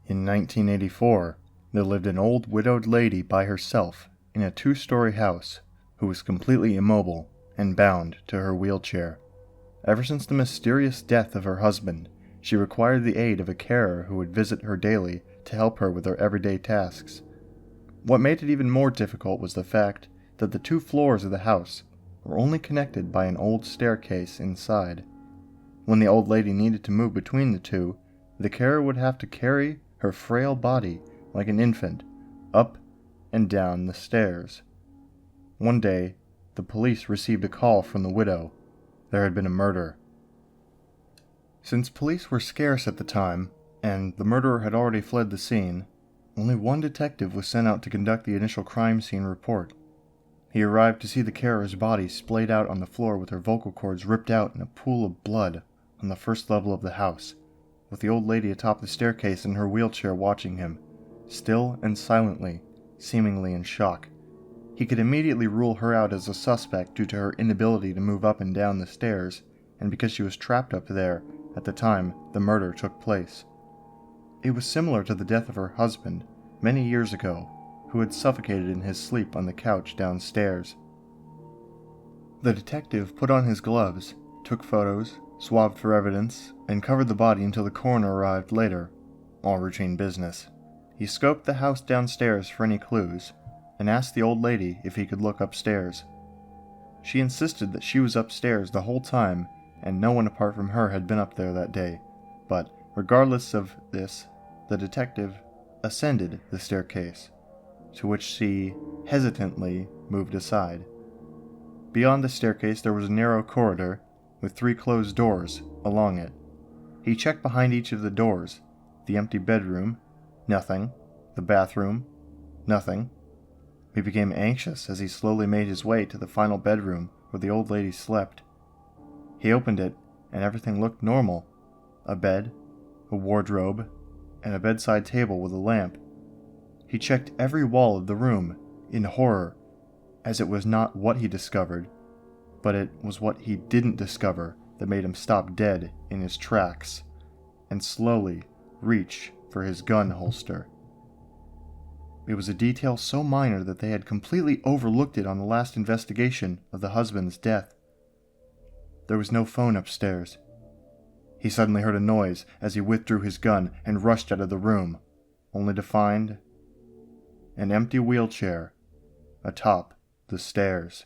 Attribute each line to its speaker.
Speaker 1: In 1984, there lived an old widowed lady by herself in a 2-story house who was completely immobile and bound to her wheelchair. Ever since the mysterious death of her husband, she required the aid of a carer who would visit her daily to help her with her everyday tasks. What made it even more difficult was the fact that the 2 floors of the house were only connected by an old staircase inside. When the old lady needed to move between the 2, the carer would have to carry her frail body like an infant up and down the stairs. One day, the police received a call from the widow. There had been a murder. Since police were scarce at the time, and the murderer had already fled the scene, only one detective was sent out to conduct the initial crime scene report. He arrived to see the carer's body splayed out on the floor with her vocal cords ripped out in a pool of blood on the first level of the house, with the old lady atop the staircase in her wheelchair watching him, still and silently, seemingly in shock. He could immediately rule her out as a suspect due to her inability to move up and down the stairs, and because she was trapped up there at the time the murder took place. It was similar to the death of her husband many years ago, who had suffocated in his sleep on the couch downstairs. The detective put on his gloves, took photos, swabbed for evidence, and covered the body until the coroner arrived later. All routine business. He scoped the house downstairs for any clues, and asked the old lady if he could look upstairs. She insisted that she was upstairs the whole time, and no one apart from her had been up there that day, but regardless of this, the detective ascended the staircase, to which she hesitantly moved aside. Beyond the staircase there was a narrow corridor with 3 closed doors along it. He checked behind each of the doors. The empty bedroom, nothing. The bathroom, nothing. He became anxious as he slowly made his way to the final bedroom where the old lady slept. He opened it, and everything looked normal. A bed, a wardrobe, and a bedside table with a lamp. He checked every wall of the room, in horror, as it was not what he discovered, but it was what he didn't discover that made him stop dead in his tracks, and slowly reach for his gun holster. It was a detail so minor that they had completely overlooked it on the last investigation of the husband's death. There was no phone upstairs. He suddenly heard a noise as he withdrew his gun and rushed out of the room, only to find an empty wheelchair atop the stairs.